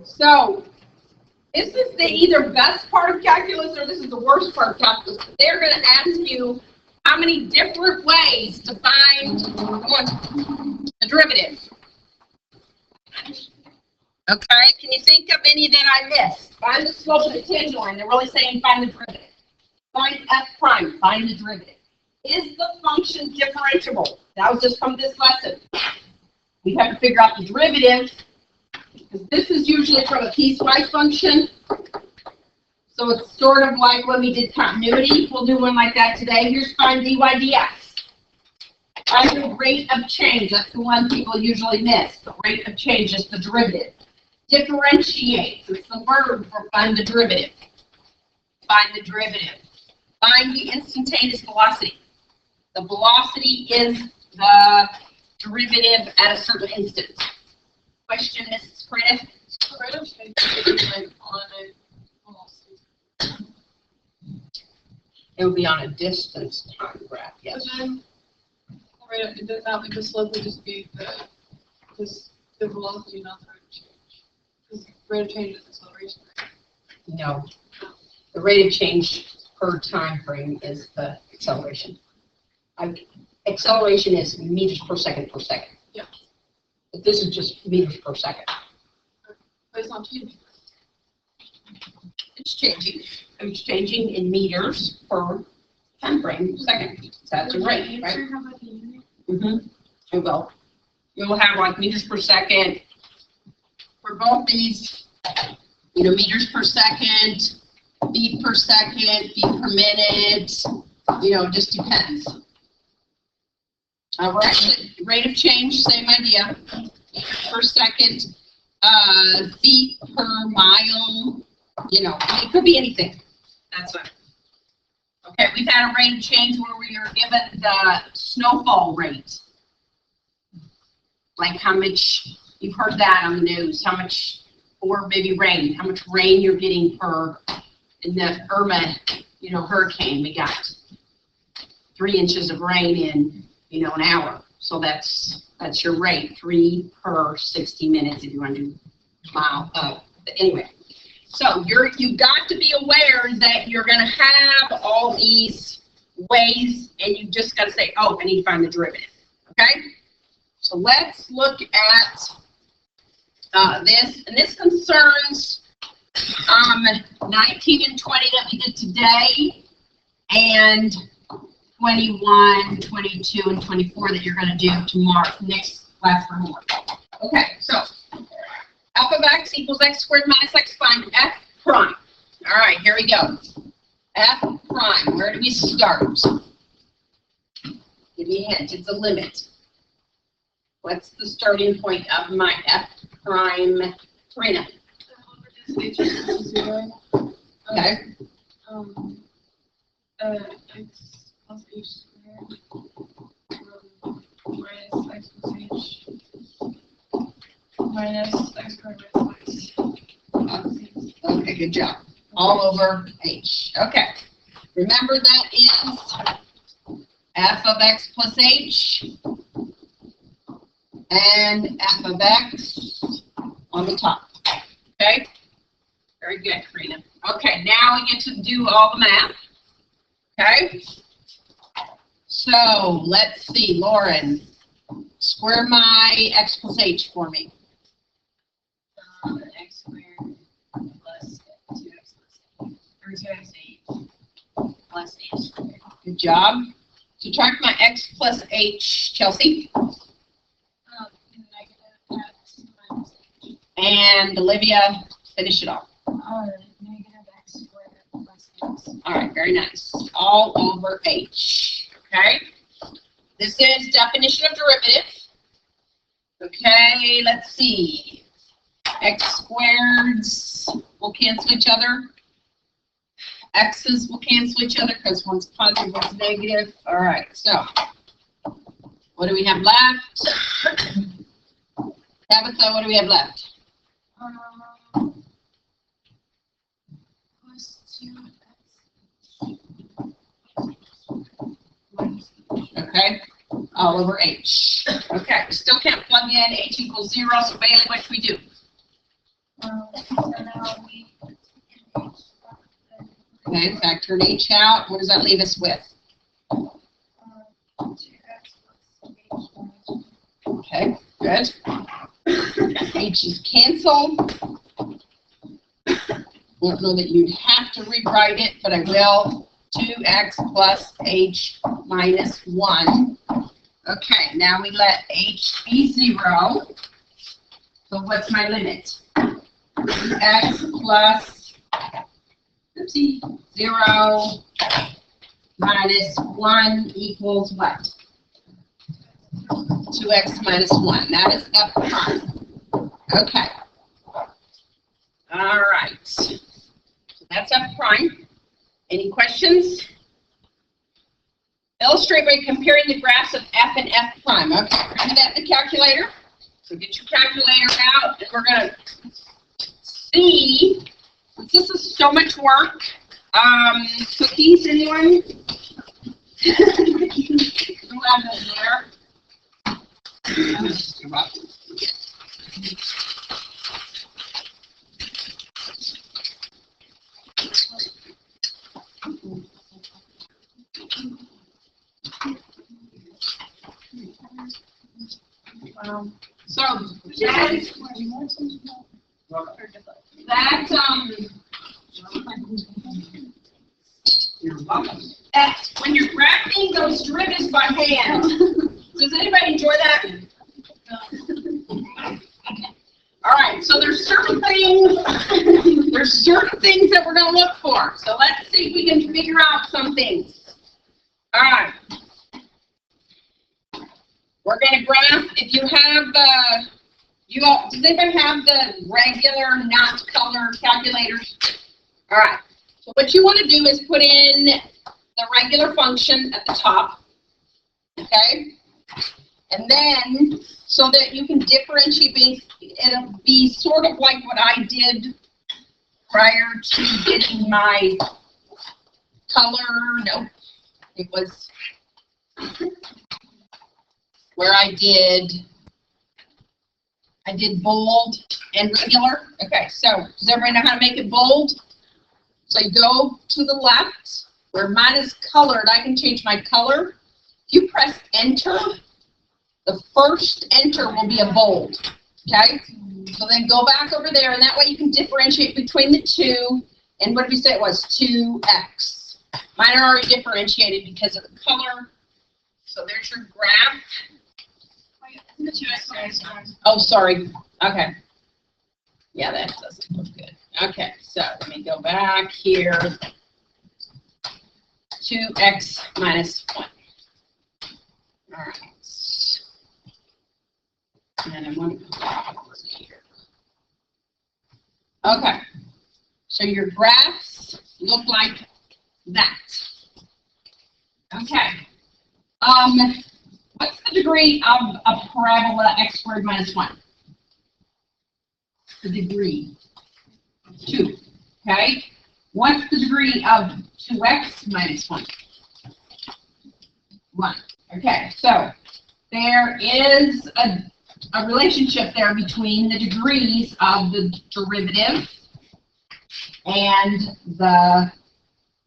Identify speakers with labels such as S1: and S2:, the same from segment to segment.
S1: So this is the either best part of calculus or this is the worst part of calculus. They're going to ask you how many different ways to find the derivative. Okay, can you think of any that I missed? Find the slope of the tangent line. They're really saying find the derivative. Find f prime. Find the derivative. Is the function differentiable? That was just from this lesson. We have to figure out the derivative, because this is usually from a piecewise function. So it's sort of like when we did continuity. We'll do one like that today. Here's find dy dx. Find the rate of change. That's the one people usually miss. The rate of change is the derivative. Differentiate. It's the verb for find the derivative. Find the derivative. Find the instantaneous velocity. The velocity is the derivative at a certain instant. Question, Mrs. Prentice?
S2: Rate of change is like on a velocity.
S1: It would be on a distance time graph, yes.
S2: But then, it does not like the slope would just be the velocity, not the rate of change. Because rate of change is acceleration, right?
S1: No. The rate of change per time frame is the acceleration. Acceleration is meters per second.
S2: Yeah.
S1: But this is just meters per second.
S2: But it's not changing.
S1: It's changing. It's changing in meters per time frame per second. So that's a rate, right? It will. You will have like meters per second for both these, meters per second, feet per second, feet per minute, it just depends. We're actually, rate of change, same idea, meters per second, feet per mile, it could be anything. That's what. Okay, we've had a rate of change where we are given the snowfall rate. Like how much, you've heard that on the news, how much, or maybe rain, how much rain you're getting per, in the Irma, hurricane, we got 3 inches of rain in, an hour. So that's your rate, 3 per 60 minutes if you want to do mile. But anyway, so you've got to be aware that you're going to have all these ways, and you just got to say, oh, I need to find the derivative. Okay? So let's look at this, and this concerns 19 and 20 that we did today, and 21, 22, and 24 that you're going to do tomorrow, next class for homework. Okay, so f of x equals x squared minus x, find f prime. All right, here we go. F prime, where do we start? Give me a hint, it's a limit. What's the starting point of my f prime, Karina?
S2: H equals 0.
S1: Okay.
S2: X plus h squared minus x plus h minus x squared minus x.
S1: Okay, good job. All over h. Okay. Remember that is f of x plus h and f of x on the top. Okay? Very good, Karina. Okay, now we get to do all the math. Okay? So, let's see, Lauren, square my x plus h for me.
S3: X squared plus 2x plus 8, or 2x 8 plus h squared.
S1: Good job. Subtract my x plus h, Chelsea.
S3: Negative x minus h.
S1: And Olivia, finish it off.
S3: Negative x squared plus x.
S1: All right, very nice. All over h. Okay? This is definition of derivative. Okay, let's see. X squareds will cancel each other. X's will cancel each other because one's positive, one's negative. All right, so what do we have left? Tabitha, what do we have left?
S3: Plus 2x.
S1: Okay, all over h. Okay, we still can't plug in h equals 0, so Bailey, what should we do? Okay, factor an h out. What does that leave us with? Okay, good. H's cancel. Don't know that you'd have to rewrite it, but I will. 2x plus h minus 1. Okay, now we let h be 0. So what's my limit? X plus, oopsie, 0 minus 1 equals what? 2x minus 1. That is f prime. Okay. All right. So that's f prime. Any questions? Illustrate by comparing the graphs of f and f prime. Okay, we're going to do that in the calculator. So get your calculator out, and we're going to see, since this is so much work, cookies, anyone? Who have them there? You're welcome. So when you're graphing those derivatives by hand, does anybody enjoy that? All right, so there's certain things that we're going to look for. So let's see if we can figure out some things. All right. We're going to graph, if you have the, does anybody have the regular, not color calculators? All right. So what you want to do is put in the regular function at the top, okay? And then, so that you can differentiate, it'll be sort of like what I did prior to getting my color. Nope. It was where I did bold and regular. Okay, so does everybody know how to make it bold? So you go to the left, where mine is colored, I can change my color. If you press enter, the first enter will be a bold, okay? So then go back over there, and that way you can differentiate between the two, and what did we say it was? 2x. Mine are already differentiated because of the color. So there's your graph. Oh, sorry. Okay. Yeah, that doesn't look good. Okay, so let me go back here. 2x minus 1. All right. And I want to go back over here. Okay. So your graphs look like that. Okay. What's the degree of a parabola x squared minus 1? The degree. 2. Okay. What's the degree of 2x minus 1? 1. Okay. So there is a relationship there between the degrees of the derivative and the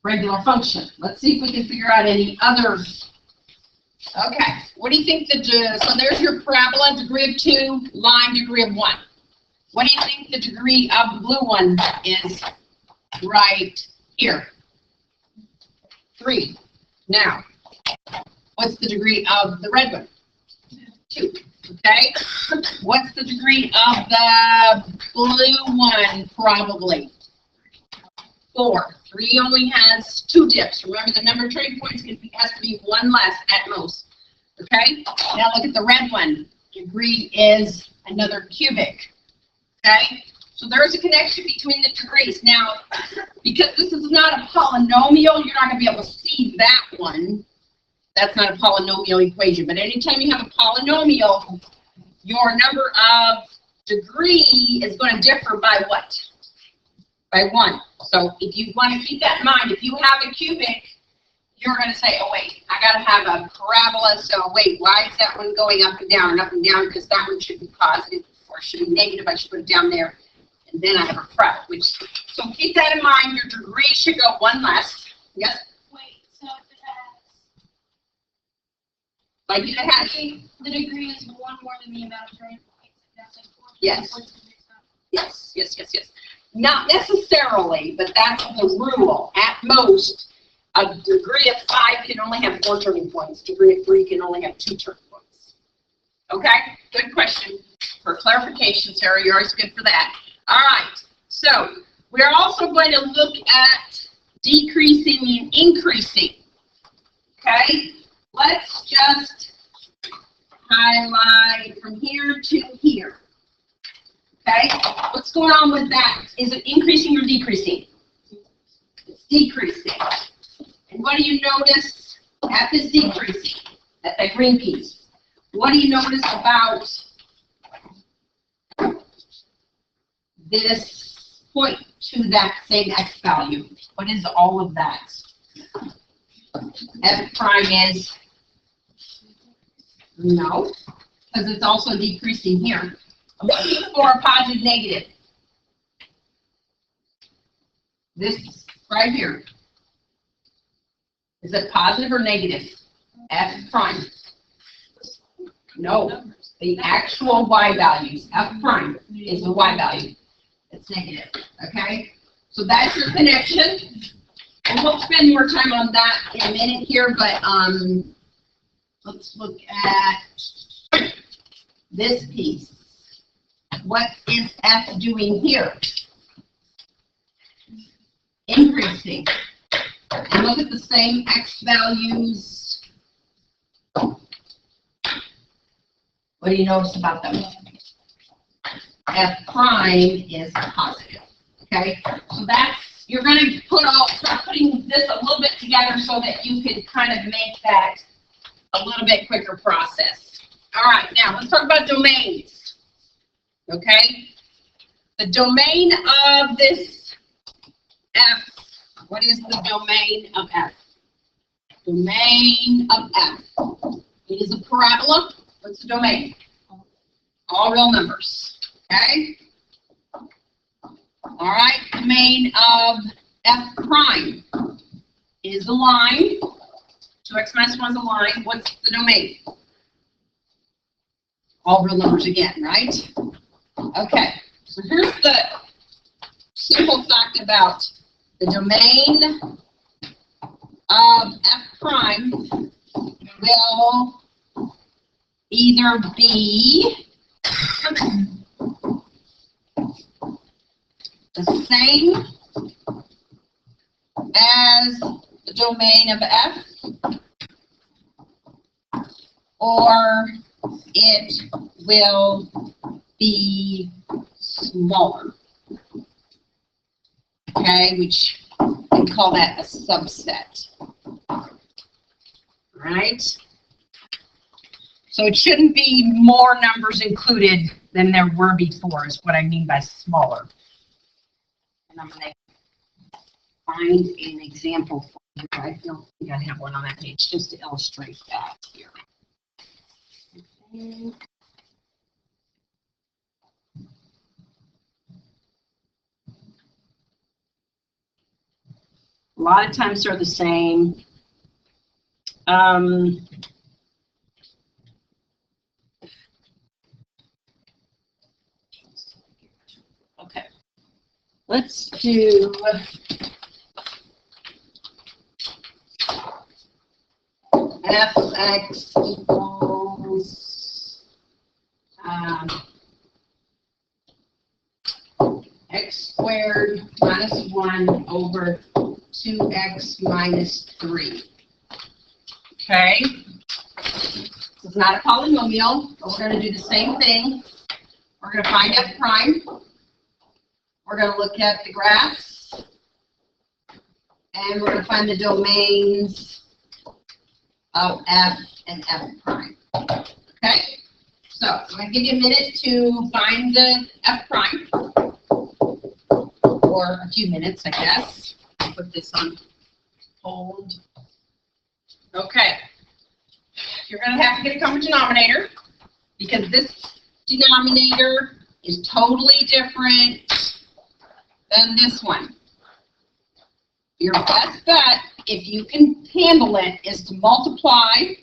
S1: regular function. Let's see if we can figure out any others. Okay, what do you think so there's your parabola, degree of 2, line, degree of 1. What do you think the degree of the blue one is right here? 3. Now, what's the degree of the red one? 2. Okay, what's the degree of the blue one, probably? 4. 3 only has 2 dips. Remember, the number of trading points has to be 1 less at most. Okay? Now look at the red one. Degree is another cubic. Okay? So there's a connection between the degrees. Now, because this is not a polynomial, you're not going to be able to see that one. That's not a polynomial equation. But anytime you have a polynomial, your number of degree is going to differ by what? By 1. So if you want to keep that in mind, if you have a cubic, you're going to say, oh, wait, I got to have a parabola. So, wait, why is that one going up and down and up and down? Because that one should be positive or should be negative. I should put it down there. And then I have a prep, so keep that in mind. Your degree should go one less. Yes?
S3: Wait, so if it has,
S1: Like it has,
S3: the degree is one more than the amount of trade points, that's like 4
S1: Yes.
S3: points to mix up.
S1: yes. Not necessarily, but that's the rule. At most, a degree of 5 can only have 4 turning points. Degree of 3 can only have 2 turning points. Okay? Good question. For clarification, Sarah, you're always good for that. All right. So we're also going to look at decreasing and increasing. Okay? Let's just highlight from here to here. Okay? What's going on with that? Is it increasing or decreasing? It's decreasing. And what do you notice? F is decreasing. That's that green piece. What do you notice about this point to that same x value? What is all of that? F prime is no, because it's also decreasing here. I'm looking for a positive negative. This right here. Is it positive or negative? F prime. No, the actual y values. F prime is the y value. It's negative. Okay? So that's your connection. And we'll spend more time on that in a minute here, but let's look at this piece. What is F doing here? Increasing. And look at the same x values. What do you notice about them? F prime is positive. Okay? So that's, you're going to start putting this a little bit together so that you can kind of make that a little bit quicker process. All right, now let's talk about domains. Okay? The domain of this F, what is the domain of F? Domain of F. It is a parabola. What's the domain? All real numbers. Okay? All right, domain of F prime is a line. 2x minus 1 is a line. What's the domain? All real numbers again, right? Okay, so here's the simple fact about the domain of F prime will either be the same as the domain of F, or it will be smaller. Okay, which we call that a subset. Right? So it shouldn't be more numbers included than there were before, is what I mean by smaller. And I'm going to find an example for you. I don't think I have one on that page, just to illustrate that here. Okay. A lot of times they're the same. Okay. Let's do fx equals x squared minus 1 over 2x minus 3. Okay? This is not a polynomial, but we're going to do the same thing. We're going to find f prime. We're going to look at the graphs. And we're going to find the domains of f and f prime. Okay? So I'm going to give you a minute to find the f prime. Or a few minutes, I guess. I'll put this on hold. Okay. You're going to have to get a common denominator because this denominator is totally different Then this one. Your best bet, if you can handle it, is to multiply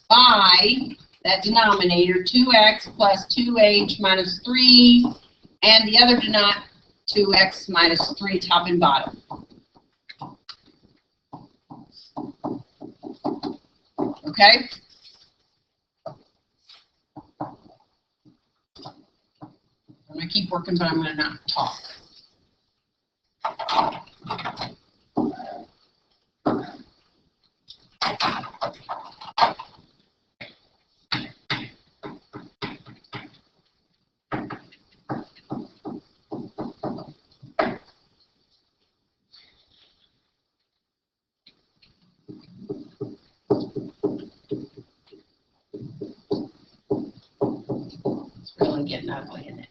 S1: by that denominator, 2x plus 2h minus 3, and the other denominator, 2x minus 3, top and bottom. Okay? I'm going to keep working, but I'm going to not talk. It's really getting ugly, isn't it?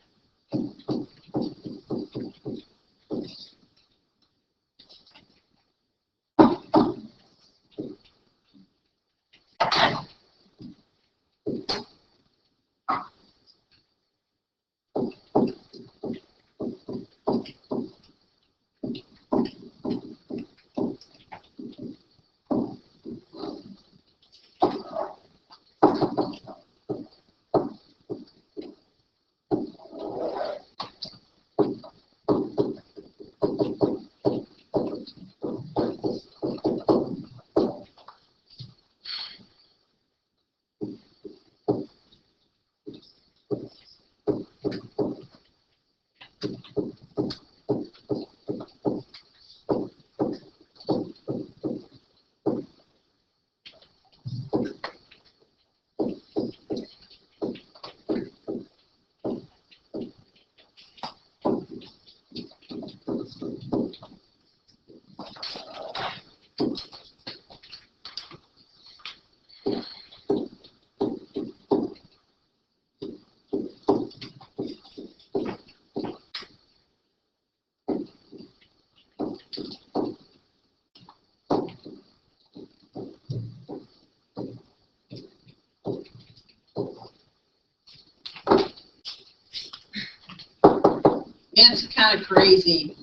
S1: It's kind of crazy.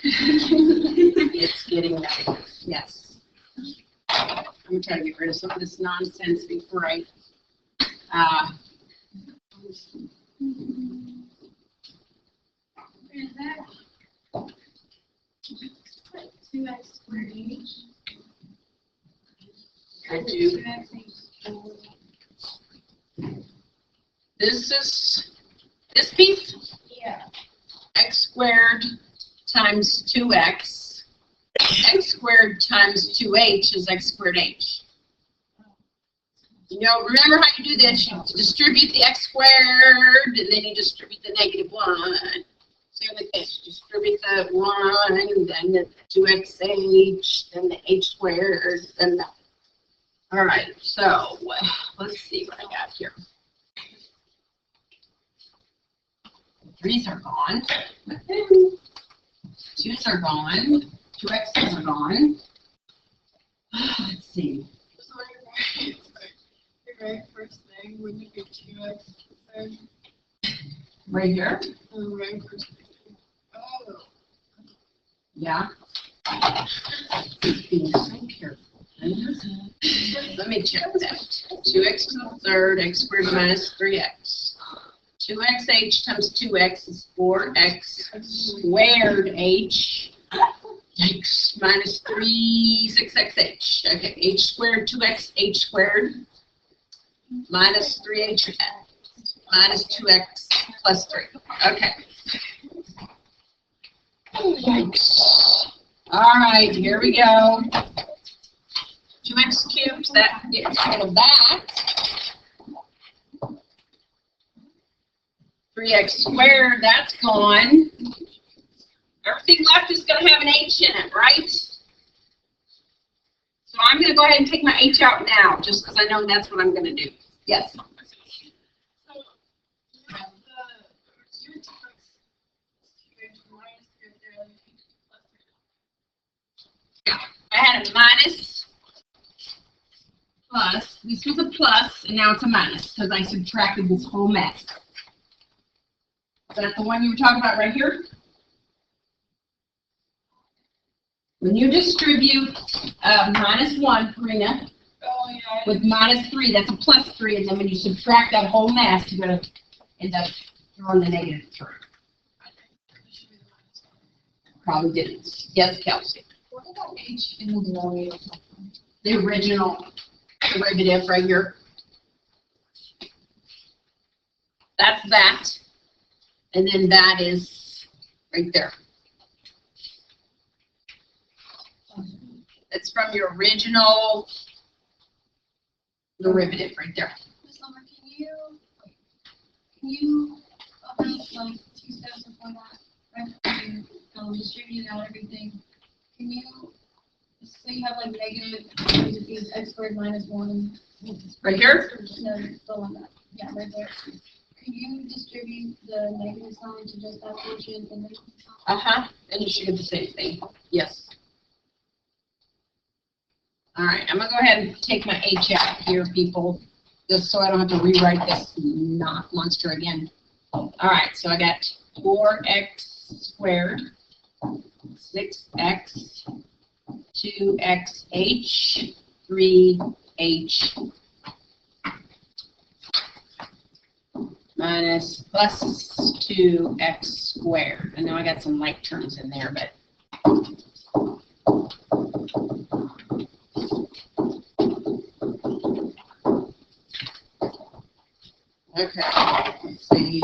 S1: It's getting that. Yes. I'm going to try to get rid of some of this nonsense before I.
S3: Is that 2x squared h?
S1: I do.
S3: 2x h.
S1: This piece,
S3: Yeah.
S1: x squared times 2x. X squared times 2h is x squared h. You know, remember how you do this? You distribute the x squared, and then you distribute the negative 1. Same like this. You distribute the 1, and then the 2xh, then the h squared, then the... All right, so let's see what I got here. 3's are gone. 2's are gone. 2x's are gone. Let's see.
S2: So your very first thing, wouldn't it be 2x squared?
S1: Right here?
S2: The very first thing. Oh.
S1: Yeah. Being so careful. Let me check that. 2x to the third, x squared minus 3x. 2xh times 2x is 4x squared h. X minus 3, 6xh. Okay, h squared, 2x, h squared minus 3h minus 2x plus 3. Okay. Yikes. All right, here we go. 2x cubed, that gets rid of that. 3x squared, that's gone. Everything left is going to have an h in it, right? So I'm going to go ahead and take my h out now, just because I know that's what I'm going to do. Yes? Yeah, I had a minus, plus, this was a plus, and now it's a minus, because I subtracted this whole mess. that the one you were talking about right here? When you distribute -1, Karina,
S2: Oh, yeah.
S1: with -3, that's a +3, and then when you subtract that whole mass, you're going to end up throwing the negative through. Probably didn't. Yes, Kelsey.
S2: What about H in the denominator?
S1: The original derivative right here. That's that. And then that is right there. It's from your original derivative right there.
S3: Ms. Lumber, can you open up like 2 steps before that? Right? Distribute out everything. Can you, so you have like negative, it means x squared minus 1.
S1: Right here?
S3: No, the one that, yeah, right there. Can you distribute the negative sign to just that portion and then?
S1: And you should get the same thing. Yes. All right, I'm going to go ahead and take my H out here, people, just so I don't have to rewrite this monster again. All right, so I got 4x squared, 6x, 2xh, 3h, minus plus 2x squared. I know I got some like terms in there, but okay, let's see.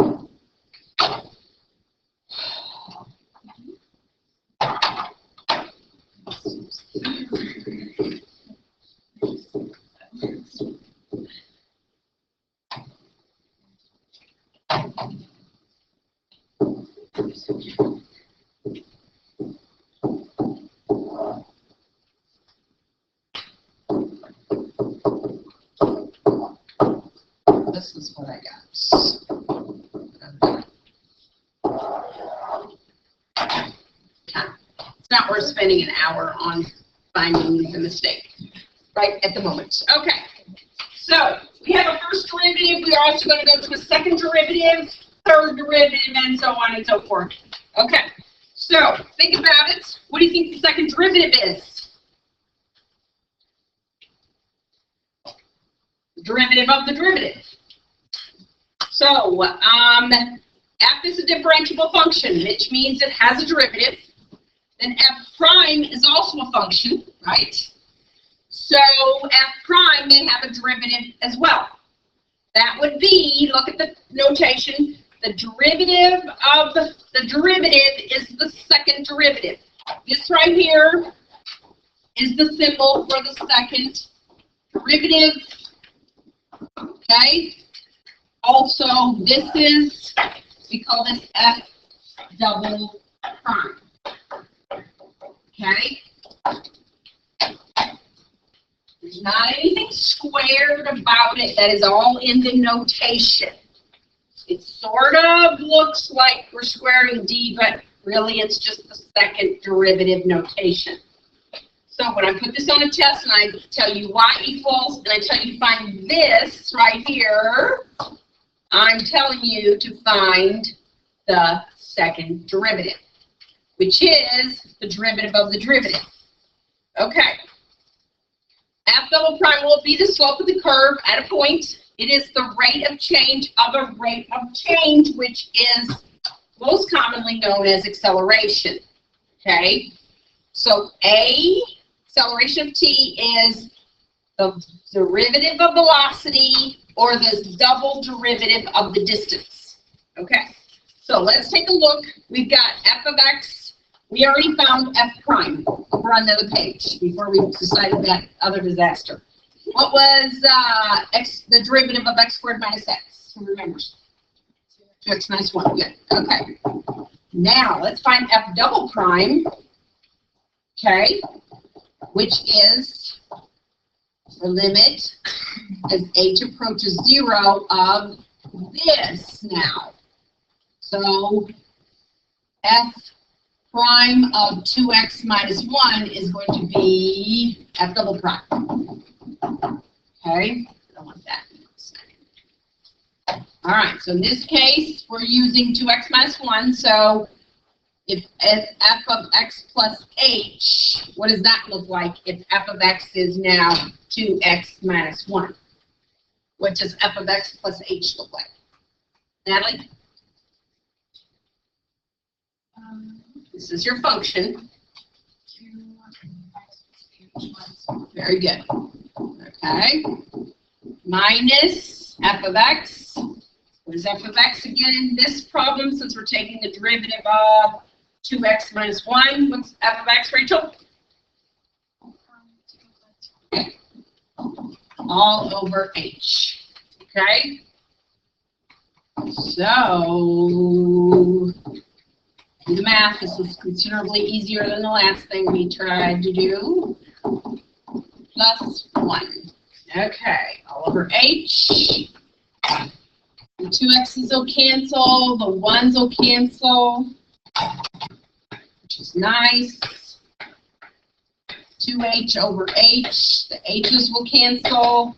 S1: This is what I got. It's not worth spending an hour on finding the mistake right at the moment. Okay, so we have a first derivative. We are also going to go to a second derivative, third derivative, and so on and so forth. Okay, so think about it. What do you think the second derivative is? Derivative of the derivative. So, f is a differentiable function, which means it has a derivative. Then f prime is also a function, right? So f prime may have a derivative as well. That would be, look at the notation, the derivative of the derivative is the second derivative. This right here is the symbol for the second derivative. Okay? Also, this is, we call this f double prime. Okay? There's not anything squared about it. That is all in the notation. It sort of looks like we're squaring d, but really it's just the second derivative notation. So when I put this on a test and I tell you y equals, and I tell you to find this right here, I'm telling you to find the second derivative, which is the derivative of the derivative. Okay. F double prime will be the slope of the curve at a point. It is the rate of change of a rate of change, which is most commonly known as acceleration. Okay? So A, acceleration of t, is the derivative of velocity or the double derivative of the distance. Okay? So let's take a look. We've got f of x. We already found f prime over on the other page before we decided that other disaster. What was the derivative of x squared minus x? Who remembers? 2x minus 1. Good. Okay. Now, let's find f double prime, okay, which is the limit as h approaches 0 of this now. So, f prime of 2x minus 1 is going to be f double prime. Okay? I don't want that. All right, so in this case, we're using 2x minus 1, so if f of x plus h, what does that look like if f of x is now 2x minus 1? What does f of x plus h look like? Natalie? This is your function. Very good. Okay. Minus f of x. What is f of x again in this problem, since we're taking the derivative of 2x minus 1? What's f of x, Rachel? All over h. Okay? So, do the math. This is considerably easier than the last thing we tried to do. Plus 1. Okay, all over h. The 2x's will cancel, the 1's will cancel, which is nice. 2h over h, the h's will cancel.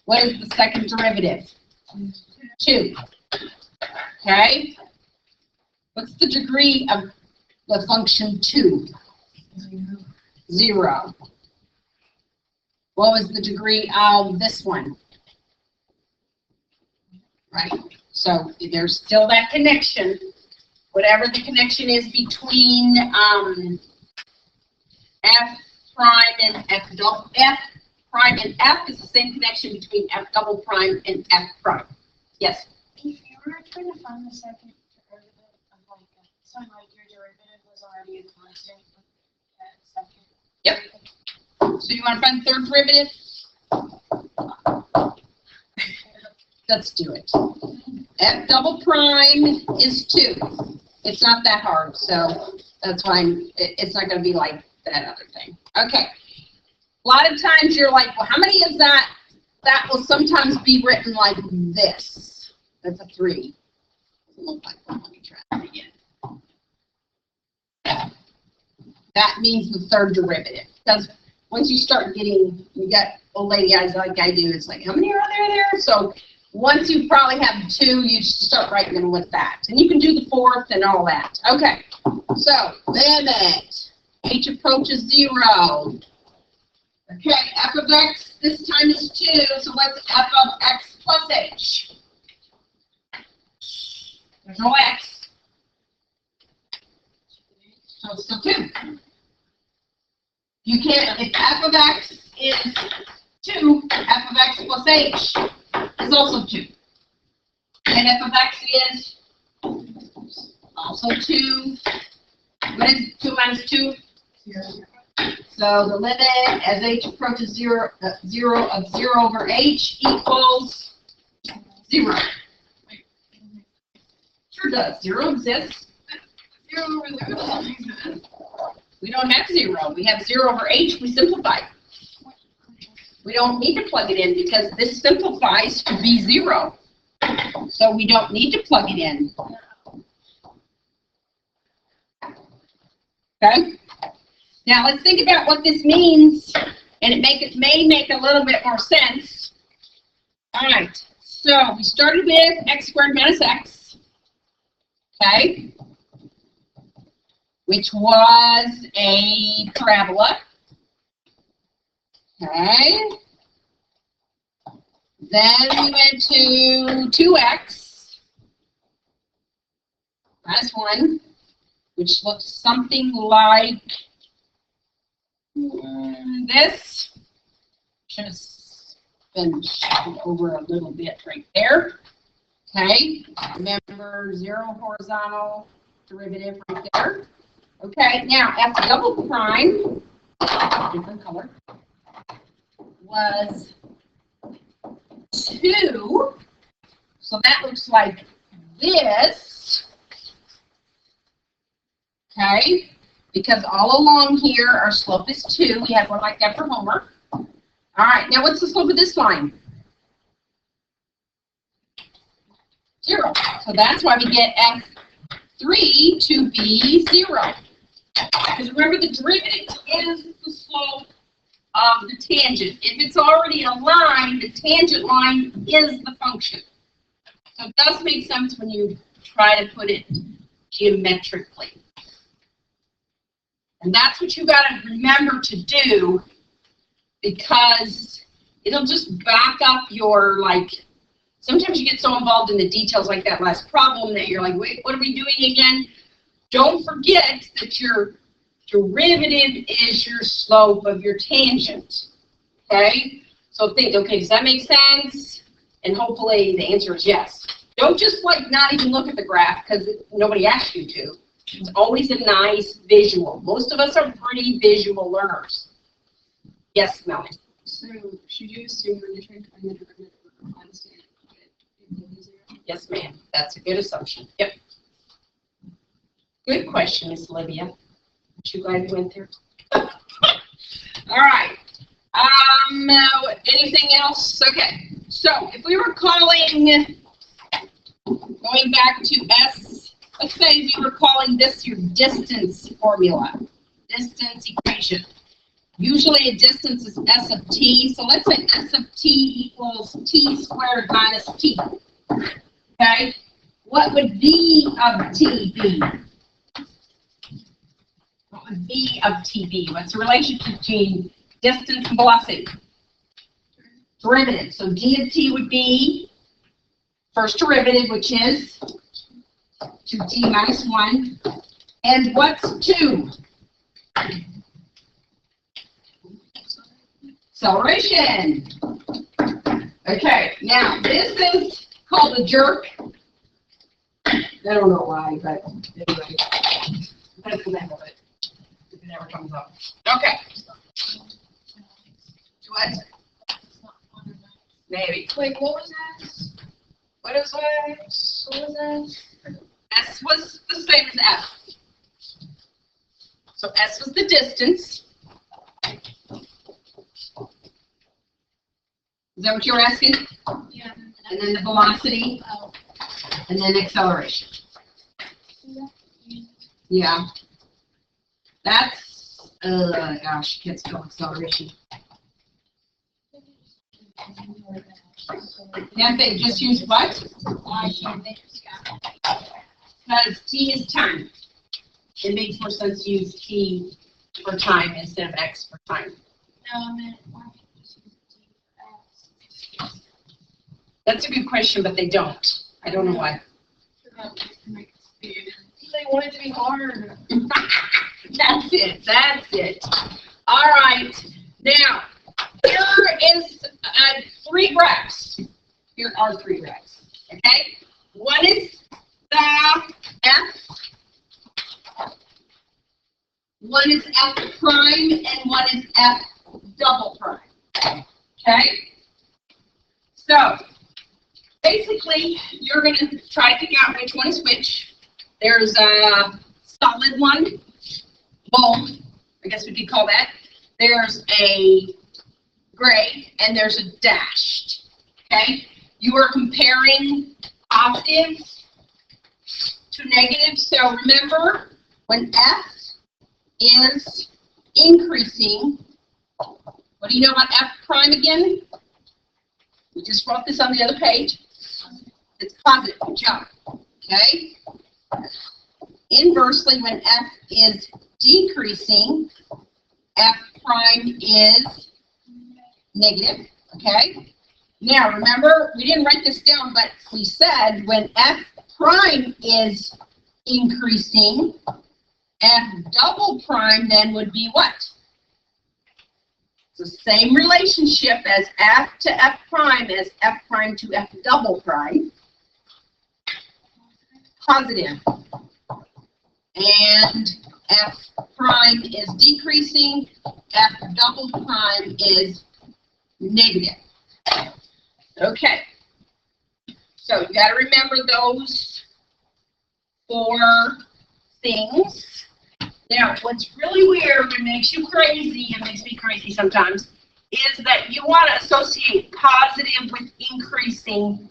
S1: What is the second derivative? 2. Okay? What's the degree of the function 2? 0. What was the degree of this one? Right? So there's still that connection. Whatever the connection is between f prime and f prime and f is the same connection between f double prime and f prime. Yes?
S3: If you were trying to find the second derivative of something like your derivative was already a constant with that second.
S1: Yep. So you want to find the third derivative? Let's do it. F double prime is 2. It's not that hard, so that's why it's not going to be like that other thing. Okay. A lot of times you're like, well, how many is that? That will sometimes be written like this. That's a 3. Doesn't look like that. Let me try that again. That means the third derivative. Because once you start getting, you got old lady eyes like I do, it's like, how many are there? So once you probably have 2, you just start writing them with that. And you can do the fourth and all that. Okay, so limit. H approaches 0. Okay, f of x this time is 2, so what's f of x plus h? There's no x. So it's still 2. You can't, if f of x is 2, f of x plus h is also 2. And f of x is also 2. What is 2 minus 2? 0. So the limit as h approaches 0 of 0 over h equals 0. Sure does. 0 exists.
S2: 0 over 0 doesn't exist.
S1: We don't have 0. We have 0 over h. We simplify. We don't need to plug it in because this simplifies to be 0. So we don't need to plug it in. Okay? Now let's think about what this means, and it may make a little bit more sense. All right. So we started with x squared minus x. Okay? Which was a parabola. Okay. Then we went to 2x minus 1, which looks something like this. Should have been shifted over a little bit right there. Okay. Remember 0 horizontal derivative right there. Okay. Now f double prime, different color, was 2, so that looks like this, okay, because all along here our slope is 2. We had one like that for homework. All right, now what's the slope of this line? 0. So that's why we get f3 to be 0. Because remember, the derivative is the slope of the tangent. If it's already a line, the tangent line is the function. So it does make sense when you try to put it geometrically. And that's what you got to remember to do, because it'll just back up your, like, sometimes you get so involved in the details like that last problem that you're like, wait, what are we doing again? Don't forget that your derivative is your slope of your tangent, okay? So think, okay, does that make sense? And hopefully the answer is yes. Don't just like not even look at the graph because nobody asked you to. It's always a nice visual. Most of us are pretty visual learners. Yes, Melanie?
S2: So should you assume when you're trying to find the derivative of a constant, put it equal to 0?
S1: Yes, ma'am. That's a good assumption. Yep. Good question, Miss Olivia. Aren't you glad you went there? All right. Anything else? Okay. So if we were calling, going back to S, let's say we were calling this your distance formula, distance equation. Usually a distance is S of t, so let's say S of t equals t squared minus t. Okay? What would V of t be? What would V of t be? What's the relationship between distance and velocity? Derivative. So d of t would be first derivative, which is 2t minus 1. And what's 2? Acceleration. Okay, now this is called a jerk. I don't know why, but anyway. That's the name of it. If it never comes up. Okay. What? Maybe.
S3: Wait, what was that?
S1: What is that?
S3: What was that?
S1: S was the same as F. So S was the distance. Is that what you were asking?
S3: Yeah.
S1: And then the velocity,
S3: Oh.
S1: and then acceleration. Yeah. That's, gosh, can't spell acceleration. Can't they just use what? Because t is time. It makes more sense to use t for time instead of x for time.
S3: No, I meant why can't you just use T for X?
S1: That's a good question, but they don't. I don't know why.
S3: They want it to be hard.
S1: That's it. That's it. All right. Now, here is 3 graphs. Here are 3 graphs. Okay? One is the F. One is F prime, and one is F double prime. Okay? So, basically, you're going to try to figure out which one is which. There's a solid one, bold, I guess we could call that. There's a gray, and there's a dashed. Okay? You are comparing positive to negative. So remember, when F is increasing, what do you know about F prime again? We just wrote this on the other page. It's positive. Good job. Okay? Inversely, when F is decreasing, F prime is negative. Okay? Now, remember, we didn't write this down, but we said when F prime is increasing, F double prime then would be what? It's the same relationship as F to F prime as F prime to F double prime. Positive. And F prime is decreasing, F double prime is negative. Okay. So you got to remember those 4 things. Now, what's really weird and makes you crazy, and makes me crazy sometimes, is that you want to associate positive with increasing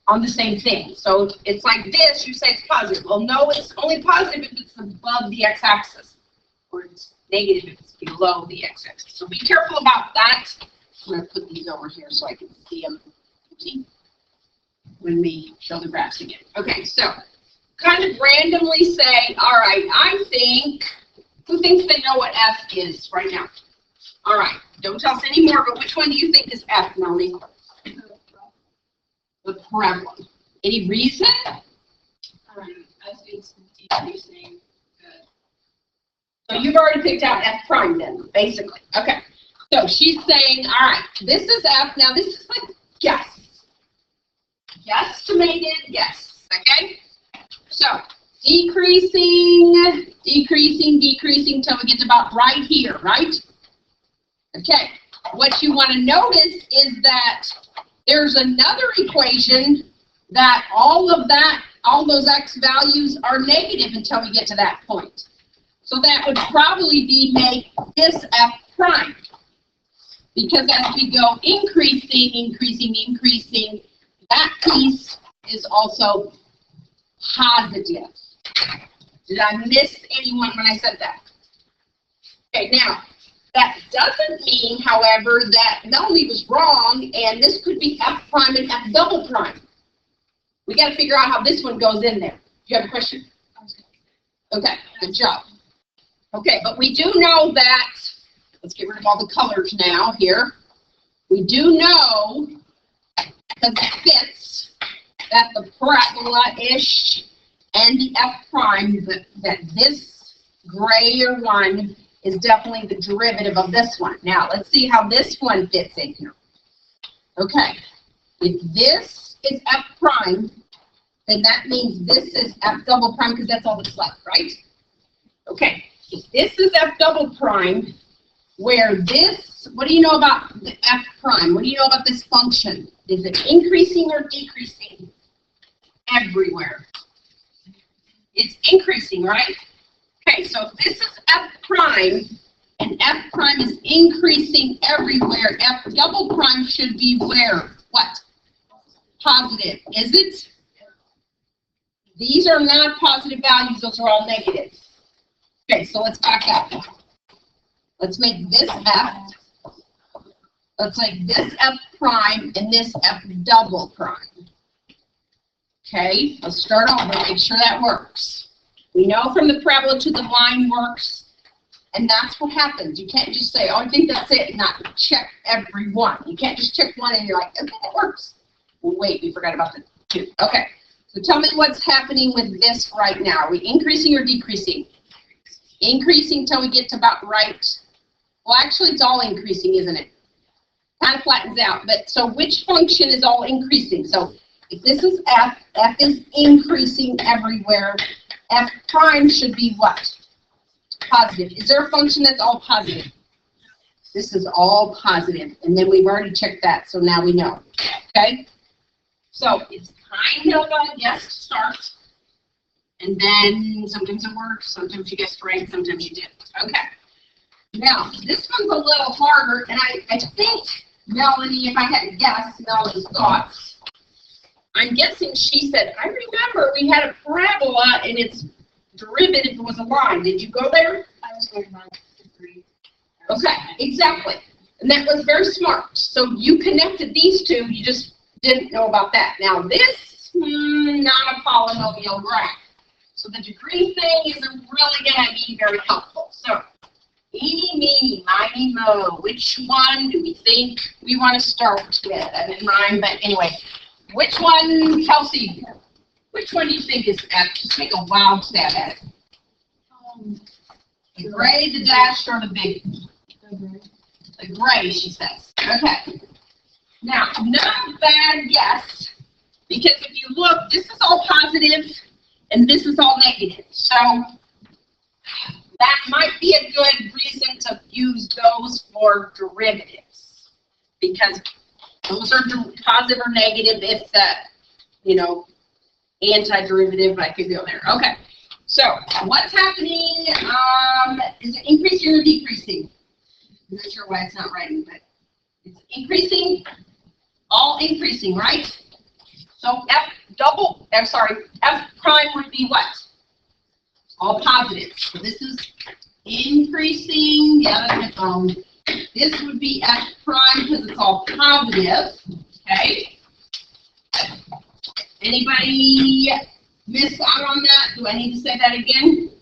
S1: on the same thing. So it's like this, you say it's positive. Well, no, it's only positive if it's above the x-axis, or it's negative if it's below the x-axis. So be careful about that. I'm going to put these over here so I can see them. See? when we show the graphs again. Okay, so kind of randomly say, all right, I think, who thinks they know what F is right now? All right, don't tell us anymore, but which one do you think is F, Melanie? The parabola. Any reason?
S3: As it's decreasing.
S1: So you've already picked out F prime then, basically. Okay. So she's saying, all right, this is F. Now this is like guess. Guesstimated guess. Okay? So decreasing, decreasing, decreasing till we get to about right here, right? Okay. What you want to notice is that there's another equation that all those x values are negative until we get to that point. So that would probably be make this F prime. Because as we go increasing, increasing, increasing, that piece is also positive. Did I miss anyone when I said that? Okay, now, that doesn't mean, however, that Melanie was wrong, and this could be F prime and F double prime. We got to figure out how this one goes in there. Do you have a question? Okay, good job. Okay, but we do know that, let's get rid of all the colors now here. We do know, because it fits, that the parabola-ish and the F prime, that this grayer one is definitely the derivative of this one. Now, let's see how this one fits in here. Okay, if this is F prime, then that means this is F double prime because that's all that's left, right? Okay, if this is F double prime, where this, what do you know about the F prime? What do you know about this function? Is it increasing or decreasing? Everywhere. It's increasing, right? Okay, so if this is F prime, and F prime is increasing everywhere, F double prime should be where? What? Positive. Is it? These are not positive values, those are all negative. Okay, so let's back up. Let's make this F. Let's make this F prime and this F double prime. Okay, let's start over, make sure that works. We know from the parabola to the line works, and that's what happens. You can't just say, oh, I think that's it, and not check every one. You can't just check one and you're like, okay, it works. Well, wait, we forgot about the two. Okay, so tell me what's happening with this right now. Are we increasing or decreasing? Increasing till we get to about right. Well, actually, it's all increasing, isn't it? Kind of flattens out. But so which function is all increasing? So if this is F, F is increasing everywhere. F prime should be what? Positive. Is there a function that's all positive? This is all positive. And then we've already checked that, so now we know. Okay? So it's kind of a guess to start. And then sometimes it works, sometimes you guessed right, sometimes you didn't. Okay. Now, this one's a little harder, and I think, Melanie, if I had to guess Melanie's thoughts, I'm guessing she said, I remember we had a parabola and its derivative was a line. Did you go there?
S3: I was going on degree.
S1: Okay, exactly. And that was very smart. So you connected these two, you just didn't know about that. Now this, not a polynomial graph. So the degree thing isn't really going to be very helpful. So, eeny, meeny, miny, mo, which one do we think we want to start with? I didn't rhyme, but anyway. Which one, Kelsey, which one do you think is F? Just take a wild stab at it. The gray, the dash, or the big? The gray, she says. Okay. Now, not a bad guess, because if you look, this is all positive, and this is all negative. So that might be a good reason to use those for derivatives, because those are positive or negative if that, antiderivative, I could go there. Okay, so what's happening? Is it increasing or decreasing? I'm not sure why it's not writing, but it's increasing, all increasing, right? So F prime would be what? All positive. So this is increasing. Yeah, that's my phone. This would be F prime because it's all positive. Okay. Anybody miss out on that? Do I need to say that again?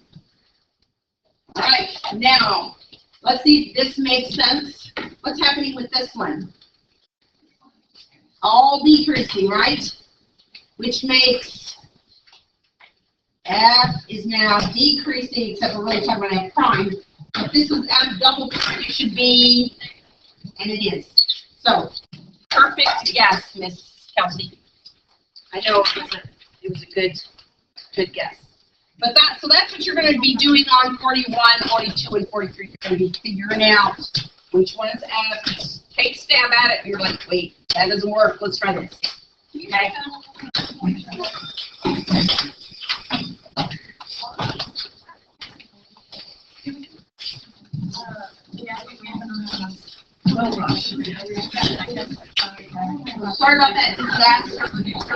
S1: All right, now, let's see if this makes sense. What's happening with this one? All decreasing, right? Which makes F is now decreasing, except we're really talking about F prime. If this was at a double prime, it should be, and it is. So, perfect guess, Miss Kelsey. I know it was a good guess. But so that's what you're going to be doing on 41, 42, and 43. You're going to be figuring out which one is F. Take a stab at it, and you're like, wait, that doesn't work. Let's try this. Okay? Oh, gosh. Sorry about that. That's